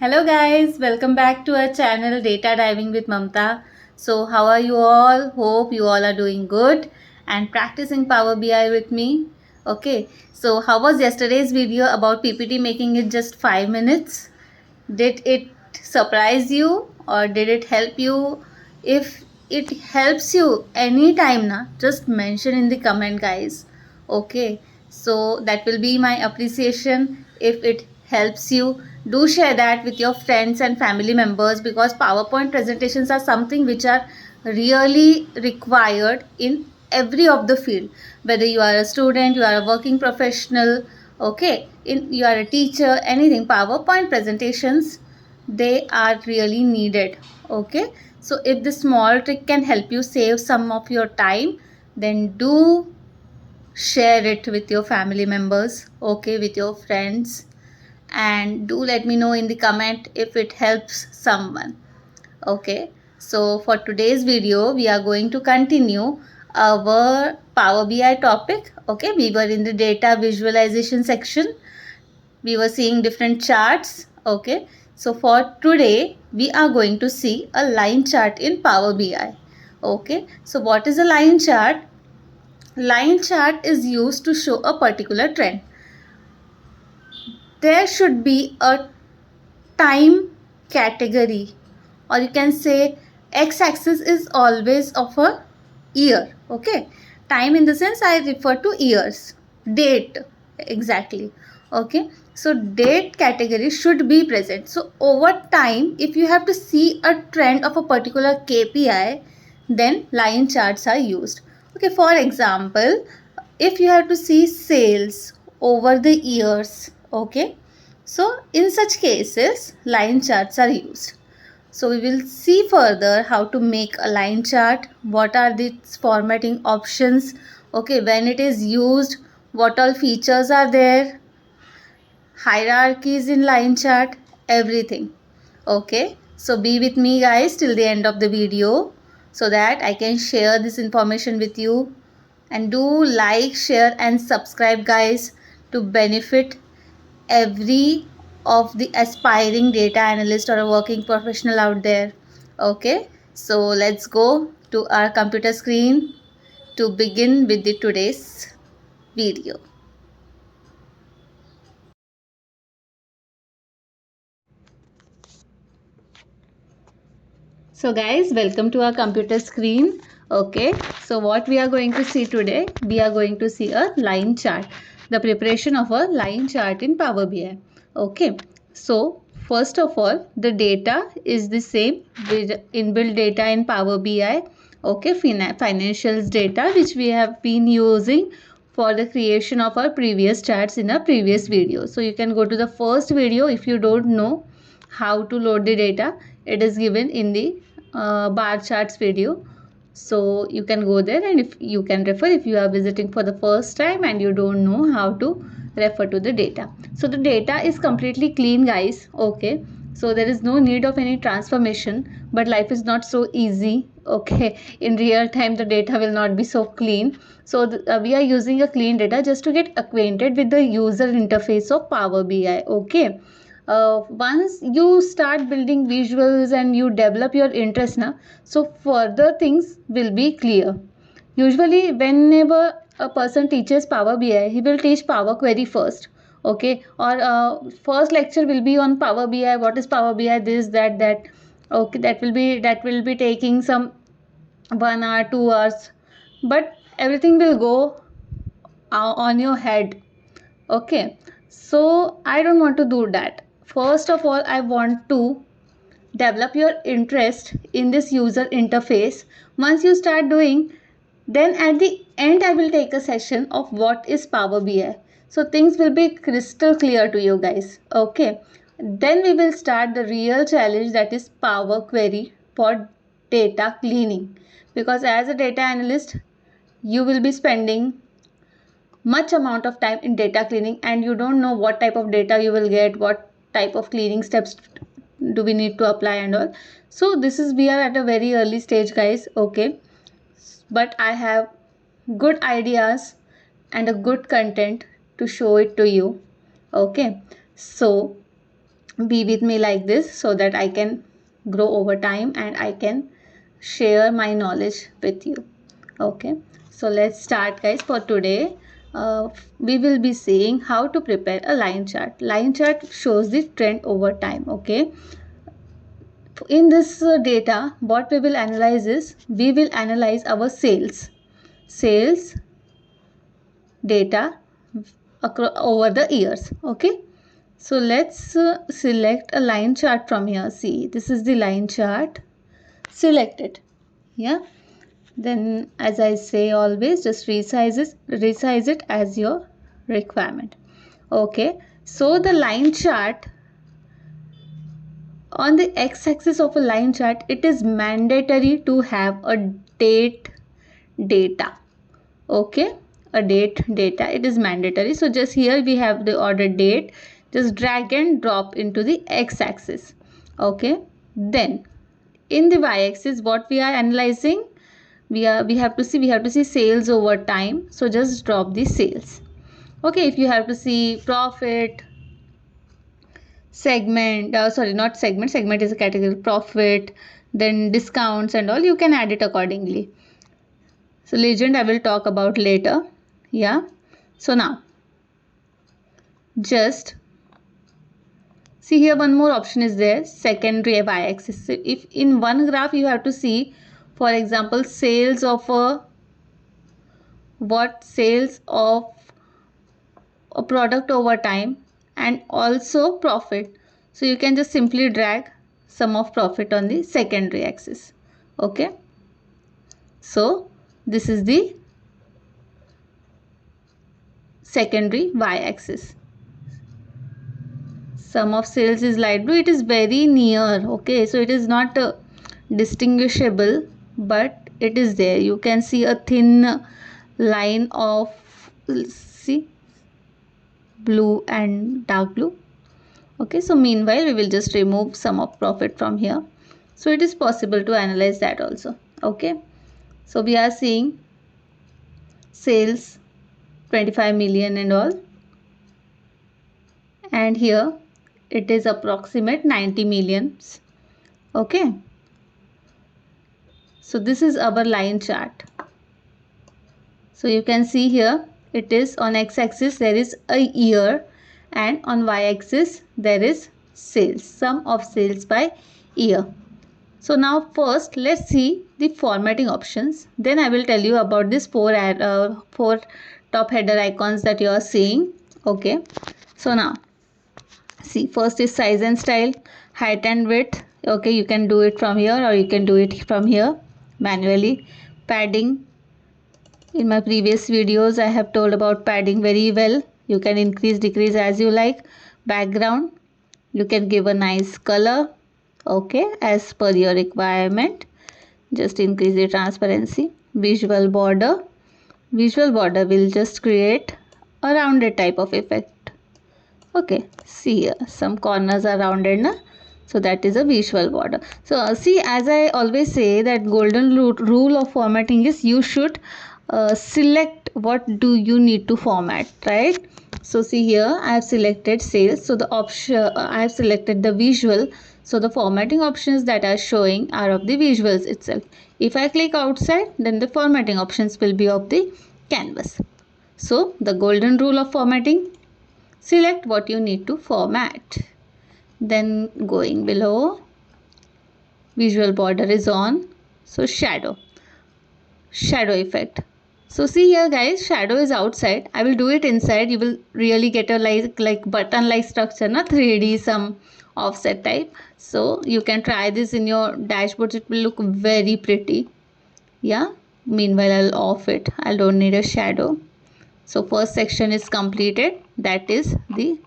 Hello guys, welcome back to our channel Data Diving with Mamta. So how are you all? Hope you all are doing good and practicing Power BI with me. Okay, so how was yesterday's video about PPT making it just 5 minutes? Did it surprise you or did it help you? If it helps you anytime na, just mention in the comment guys. Okay, so that will be my appreciation. If it helps you, do share that with your friends and family members, because PowerPoint presentations are something which are really required in every of the field, whether you are a student, you are a working professional, okay, you are a teacher, anything. PowerPoint presentations, they are really needed. Okay, so if this small trick can help you save some of your time, then do share it with your family members, okay, with your friends, and do let me know in the comment if it helps someone. Okay, so for today's video we are going to continue our Power BI topic. Okay, we were in the data visualization section, we were seeing different charts. Okay, so for today we are going to see a line chart in Power BI. Okay, so what is a line chart? Line chart is used to show a particular trend. There should be a time category, or you can say x-axis is always of a year. Okay, time in the sense I refer to years, date exactly. Okay, so date category should be present. So over time, if you have to see a trend of a particular KPI, then line charts are used. Okay, for example, if you have to see sales over the years, okay, so in such cases line charts are used. So we will see further how to make a line chart, what are the formatting options, okay, when it is used, what all features are there, hierarchies in line chart, everything. Okay, so be with me guys till the end of the video so that I can share this information with you. And do like, share and subscribe guys, to benefit every of the aspiring data analyst or a working professional out there. Okay, so let's go to our computer screen to begin with the today's video. So guys, welcome to our computer screen. Okay, so what we are going to see today, we are going to see a line chart, the preparation of a line chart in Power BI. Okay, so first of all, the data is the same with inbuilt data in Power BI. Okay, financials data which we have been using for the creation of our previous charts in a previous video. So you can go to the first video if you don't know how to load the data. It is given in the bar charts video, so you can go there and if you can refer if you are visiting for the first time and you don't know how to refer to the data. So the data is completely clean guys. Okay, so there is no need of any transformation, but life is not so easy. Okay, in real time the data will not be so clean. So we are using a clean data just to get acquainted with the user interface of Power BI. Okay, once you start building visuals and you develop your interest now, so further things will be clear. Usually whenever a person teaches Power BI, he will teach Power Query first. Okay, or first lecture will be on Power BI, what is Power BI, this that. Okay, that will be taking some 1 hour 2 hours, but everything will go on your head. Okay, so I don't want to do that. First of all, I want to develop your interest in this user interface. Once you start doing, then at the end I will take a session of what is Power BI, so things will be crystal clear to you guys. Okay, then we will start the real challenge, that is Power Query for data cleaning, because as a data analyst you will be spending much amount of time in data cleaning and you don't know what type of data you will get, what type of cleaning steps do we need to apply and all. So this is, we are at a very early stage guys. Okay, but I have good ideas and a good content to show it to you. Okay, so be with me like this so that I can grow over time and I can share my knowledge with you. Okay, so let's start, guys. For today we will be seeing how to prepare a line chart. Line chart shows the trend over time. Okay, in this data, what we will analyze is, we will analyze our sales data over the years. Okay, so let's select a line chart from here. See, this is the line chart. Select it. Yeah, then as I say always, just resize it as your requirement. Okay, so the line chart, on the x-axis of a line chart, it is mandatory to have a date data. Okay, a date data, it is mandatory. So just here we have the order date, just drag and drop into the x-axis. Okay, then in the y-axis, what we are analyzing, we have to see sales over time. So just drop the sales. Okay, if you have to see profit, segment, sorry, not segment, segment is a category, profit, then discounts and all, you can add it accordingly. So legend I will talk about later. Yeah, so now just see here, one more option is there, secondary y-axis. So if in one graph you have to see, for example, sales of a product over time and also profit, so you can just simply drag sum of profit on the secondary axis. Okay, so this is the secondary y-axis. Sum of sales is light blue, it is very near. Okay, so it is not distinguishable, but it is there. You can see a thin line of, see, blue and dark blue. Okay, so meanwhile we will just remove sum of profit from here, so it is possible to analyze that also. Okay, so we are seeing sales 25 million and all, and here it is approximate 90 millions. Okay, so this is our line chart. So you can see here, it is on x-axis there is a year, and on y-axis there is sales, sum of sales by year. So now first let's see the formatting options, then I will tell you about this four top header icons that you are seeing. Okay, so now see, first is size and style, height and width. Okay, you can do it from here or you can do it from here manually. Padding, in my previous videos I have told about padding very well. You can increase, decrease as you like. Background, you can give a nice color, okay, as per your requirement. Just increase the transparency. Visual border will just create a rounded type of effect. Okay, see here, some corners are rounded na? So that is a visual border. So see, as I always say, that golden rule of formatting is, you should select what do you need to format, right? So see here, I have selected sales, so the option, I have selected the visual, so the formatting options that are showing are of the visuals itself. If I click outside, then the formatting options will be of the canvas. So the golden rule of formatting, select what you need to format. Then going below, visual border is on, so shadow effect. So see here guys, shadow is outside, I will do it inside. You will really get a like button like structure, na, 3D, some offset type. So you can try this in your dashboards, it will look very pretty. Yeah, meanwhile I'll off it, I don't need a shadow. So first section is completed, that is the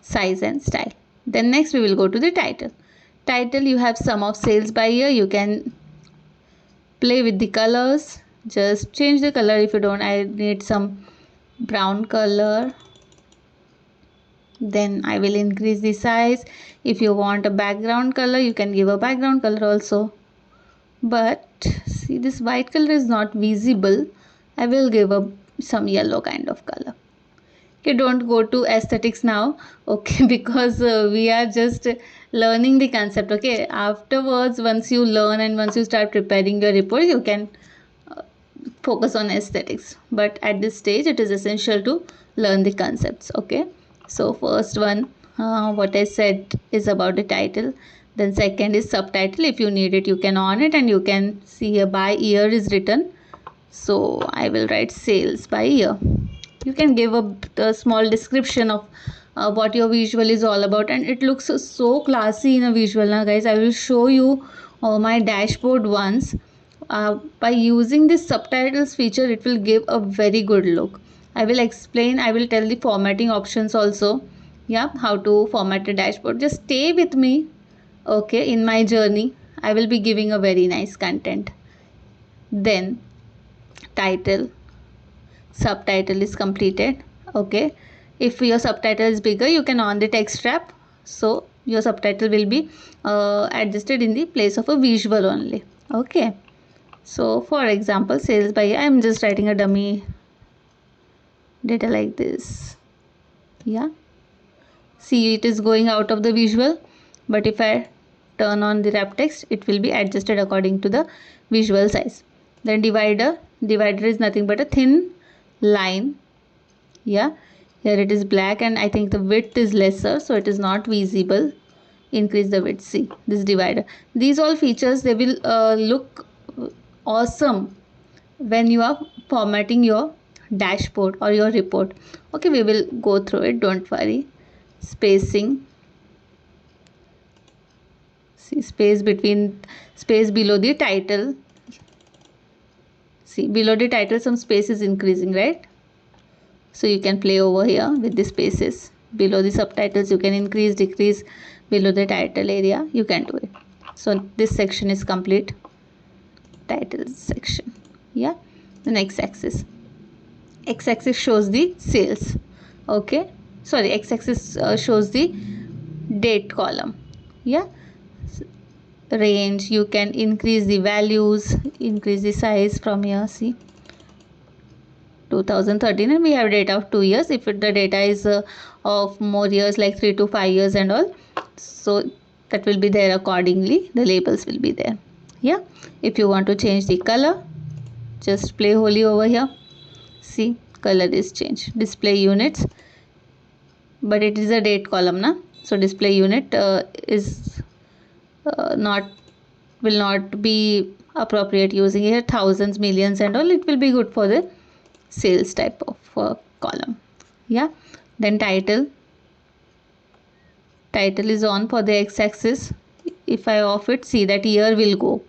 size and style. Then next we will go to the title. Title, you have sum of sales by year. You can play with the colors, just change the color if you don't. I need some brown color. Then I will increase the size. If you want a background color, you can give a background color also. But see, this white color is not visible. I will give some yellow kind of color. Okay, don't go to aesthetics now, okay, because we are just learning the concept. Okay, afterwards, once you learn and once you start preparing your report, you can focus on aesthetics, but at this stage it is essential to learn the concepts. Okay, so first one, what I said is about the title. Then second is subtitle. If you need it, you can on it, and you can see here by year is written. So I will write sales by year. You can give a small description of what your visual is all about, and it looks so classy in a visual. Now guys, I will show you my dashboard once. By using this subtitles feature, it will give a very good look. I will explain, I will tell the formatting options also. Yeah, how to format a dashboard. Just stay with me, okay, in my journey. I will be giving a very nice content. Then title, subtitle is completed. Okay, if your subtitle is bigger, you can on the text wrap, so your subtitle will be adjusted in the place of a visual only. Okay, so for example, sales by, I am just writing a dummy data like this. Yeah, see, it is going out of the visual, but if I turn on the wrap text, it will be adjusted according to the visual size. Then divider is nothing but a thin line. Yeah, here it is black, and I think the width is lesser, so it is not visible. Increase the width. See this divider. These all features, they will look awesome when you are formatting your dashboard or your report. Okay, we will go through it, don't worry. Spacing, see, space below the title. See, below the title some space is increasing, right? So you can play over here with the spaces. Below the subtitles you can increase, decrease. Below the title area you can do it. So this section is complete. Title section. Yeah, the x-axis. X-axis shows the sales. Okay, sorry, x-axis shows the date column. Yeah, range, you can increase the values, increase the size from here. See, 2013, and we have data of 2 years. If the data is of more years, like 3 to 5 years and all, so that will be there accordingly, the labels will be there. Yeah, if you want to change the color, just play holy over here. See, color is changed. Display units, but it is a date column na, so display unit is not will not be appropriate using here. Thousands, millions and all, it will be good for the sales type of column. Yeah, then title is on for the x-axis. If I off it, see that year will go.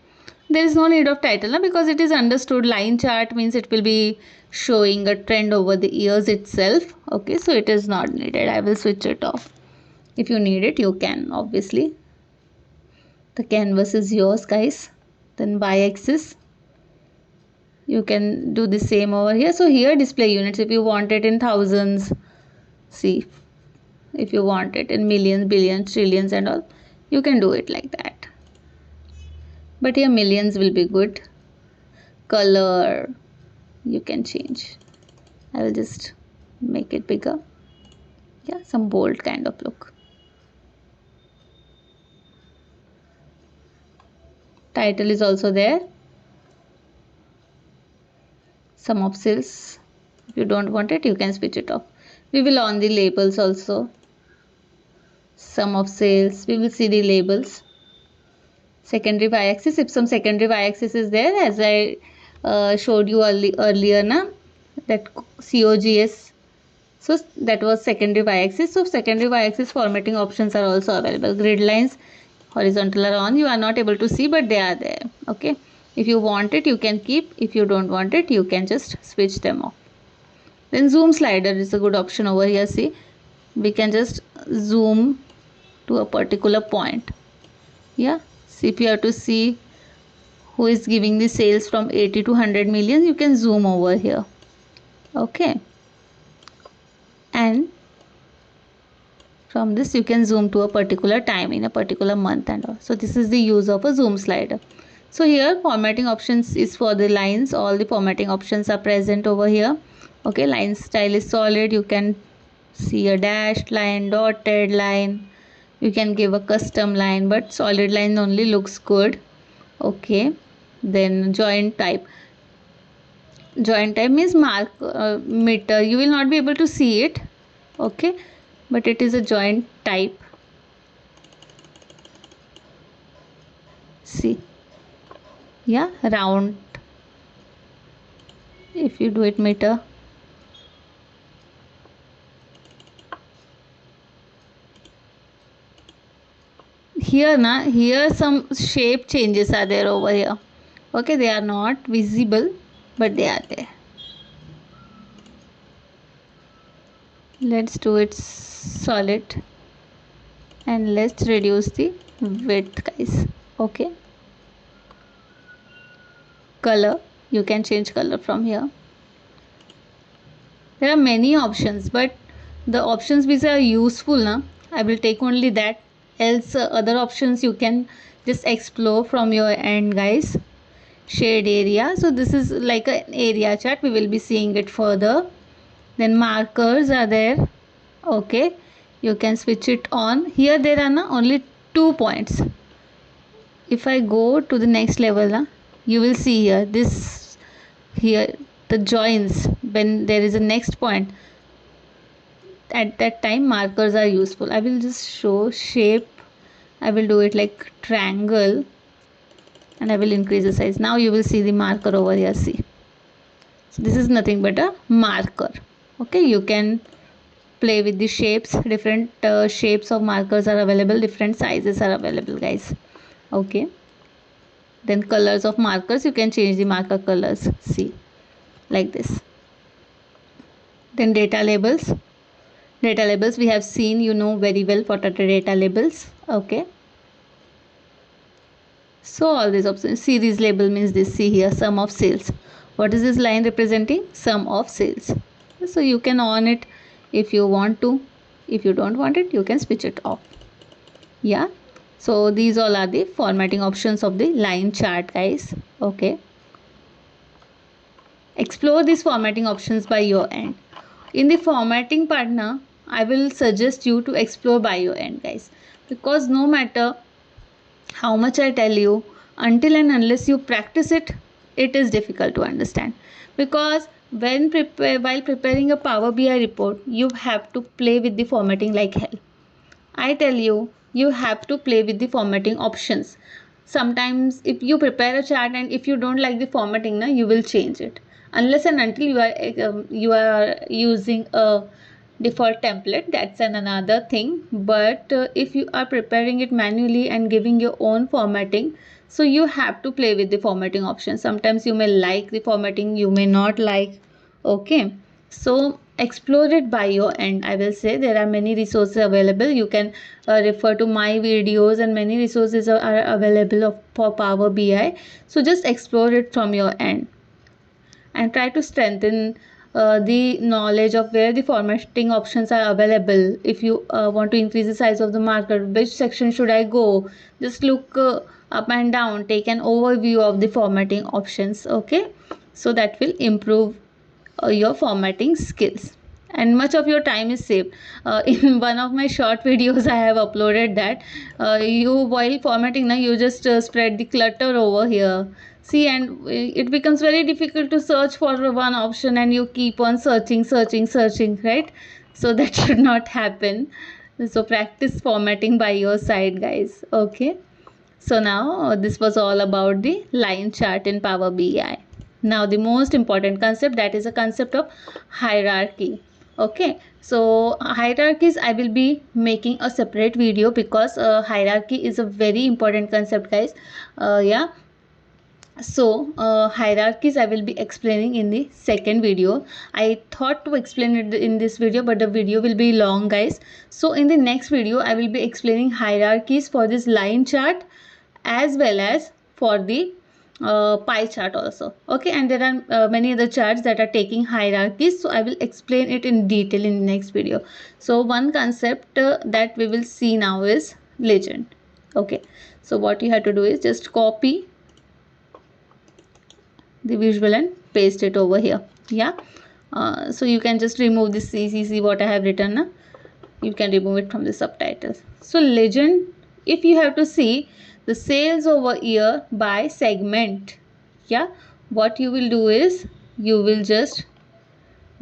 There is no need of title because it is understood. Line chart means it will be showing a trend over the years itself. Okay, so it is not needed. I will switch it off. If you need it, you can, obviously. The canvas is yours, guys. Then y-axis, you can do the same over here. So here display units, if you want it in thousands, see, if you want it in millions, billions, trillions and all, you can do it like that, but here millions will be good. Color you can change. I will just make it bigger. Yeah, some bold kind of look. Title is also there. Sum of sales, if you don't want it, you can switch it off. We will on the labels also. Sum of sales, we will see the labels. Secondary y-axis, if some secondary y-axis is there, as I showed you earlier na, that COGS, so that was secondary y-axis. So secondary y-axis formatting options are also available. Grid lines, horizontal are on, you are not able to see, but they are there. Okay, if you want it, you can keep. If you don't want it, you can just switch them off. Then zoom slider is a good option over here. See, we can just zoom to a particular point. Yeah, see, if you have to see who is giving the sales from 80 to 100 million, you can zoom over here. Okay, and from this you can zoom to a particular time in a particular month and all. So this is the use of a zoom slider. So here formatting options is for the lines. All the formatting options are present over here. Okay, line style is solid. You can See a dashed line, dotted line. You can give a custom line, but solid line only looks good. Okay. Then joint type. Joint type means mark meter. You will not be able to see it. Okay. But it is a joint type. See. Yeah. Round. If you do it meter. Here some shape changes are there over here. Okay, they are not visible, but they are there. Let's do it solid and let's reduce the width, guys. Okay, color, you can change color from here. There are many options, but the options which are useful now, I will take only that. Else other options you can just explore from your end, guys. Shade area, so this is like an area chart, we will be seeing it further. Then markers are there. Okay, you can switch it on. Here there are only 2 points. If I go to the next level, you will see here this, here the joins, when there is a next point, at that time markers are useful. I will just show shape. I will do it like triangle and I will increase the size. Now you will see the marker over here. See, so this is nothing but a marker. Okay, you can play with the shapes. Different shapes of markers are available, different sizes are available, guys. Okay, then colors of markers, you can change the marker colors. See, like this. Then data labels. Data labels we have seen, you know very well what are the data labels. Okay, so all these options. Series label means this. See here, sum of sales. What is this line representing? Sum of sales. So you can on it if you want to. If you don't want it, you can switch it off. Yeah, so these all are the formatting options of the line chart, guys. Okay, explore these formatting options by your end. In the formatting part now, I will suggest you to explore by your end, guys, because no matter how much I tell you, until and unless you practice it, it is difficult to understand. Because while preparing a Power BI report, you have to play with the formatting like hell. I tell you, you have to play with the formatting options. Sometimes if you prepare a chart and if you don't like the formatting, you will change it. Unless and until you are using a default template, that's another thing. But if you are preparing it manually and giving your own formatting, so you have to play with the formatting options. Sometimes you may like the formatting, you may not like. Okay, so explore it by your end. I will say there are many resources available. You can refer to my videos, and many resources are available for Power BI. So just explore it from your end and try to strengthen the knowledge of where the formatting options are available. If you want to increase the size of the marker, which section should I go? Just look up and down, take an overview of the formatting options. Okay, so that will improve your formatting skills and much of your time is saved. In one of my short videos I have uploaded that you while formatting now, you just spread the clutter over here. See, and it becomes very difficult to search for one option and you keep on searching, right? So that should not happen. So practice formatting by your side, guys. Okay, so now this was all about the line chart in Power BI. Now the most important concept, that is a concept of hierarchy. Okay, so hierarchies I will be making a separate video because hierarchy is a very important concept, guys. Yeah, so hierarchies I will be explaining in the second video. I thought to explain it in this video, but the video will be long, guys. So in the next video I will be explaining hierarchies for this line chart as well as for the pie chart also. Okay, and there are many other charts that are taking hierarchies, so I will explain it in detail in the next video. So one concept that we will see now is legend. Okay, so what you have to do is just copy the visual and paste it over here. Yeah, So you can just remove this CCC what I have written. You can remove it from the subtitles. So legend, if you have to see the sales over year by segment, yeah, what you will do is you will just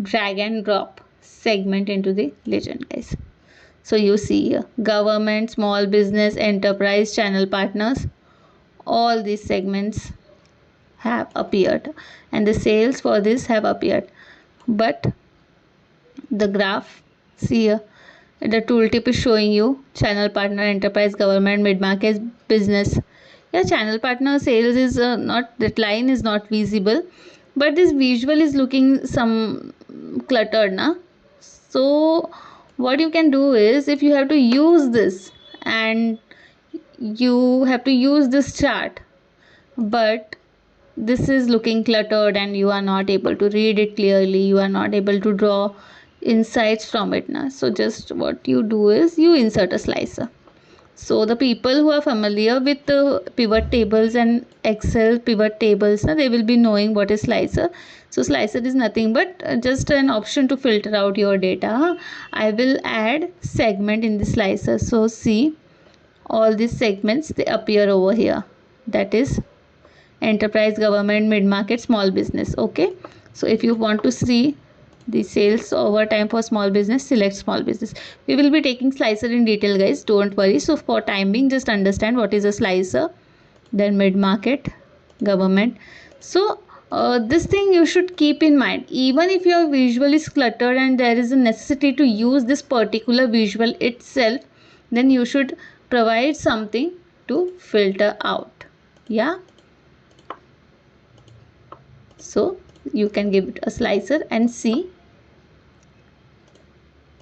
drag and drop segment into the legend, guys. So you see here government, small business, enterprise, channel partners, all these segments have appeared and the sales for this have appeared. But the graph, see here, the tooltip is showing you channel partner, enterprise, government, mid-market, business. Yeah, channel partner sales is not, that line is not visible, but this visual is looking some cluttered na. So what you can do is, if you have to use this and you have to use this chart, but this is looking cluttered and you are not able to read it clearly, you are not able to draw insights from it now. So just what you do is you insert a slicer. So the people who are familiar with the pivot tables and Excel pivot tables, they will be knowing what is slicer. So slicer is nothing but just an option to filter out your data. I will add segment in the slicer. So see, all these segments, they appear over here. That is enterprise, government, mid-market, small business. Okay, so if you want to see the sales over time for small business, select small business. We will be taking slicer in detail, guys, don't worry. So for time being, just understand what is a slicer, then mid-market, government. So this thing you should keep in mind. Even if your visual is cluttered and there is a necessity to use this particular visual itself, then you should provide something to filter out. Yeah, so you can give it a slicer and see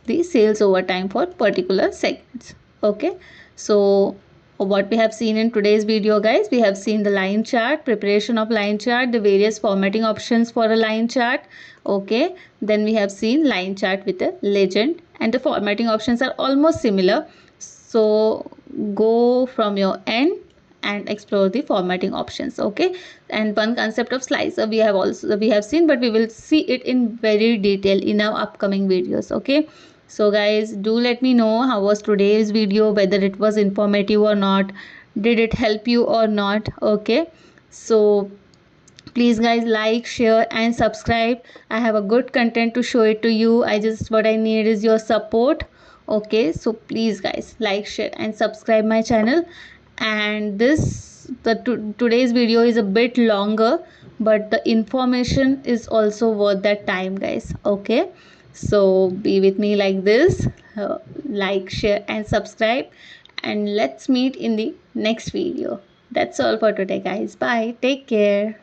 the sales over time for particular segments. Okay, so what we have seen in today's video, guys, we have seen the line chart, preparation of line chart, the various formatting options for a line chart. Okay, then we have seen line chart with a legend, and the formatting options are almost similar. So go from your end and explore the formatting options. Okay, and one concept of slicer we have seen, but we will see it in very detail in our upcoming videos. Okay, so guys, do let me know how was today's video, whether it was informative or not, did it help you or not. Okay, so please guys, like, share and subscribe. I have a good content to show it to you. What I need is your support. Okay, so please guys, like, share and subscribe my channel. And today's video is a bit longer, but the information is also worth that time, guys. Okay, so be with me like this, like, share and subscribe, and let's meet in the next video. That's all for today, guys. Bye, take care.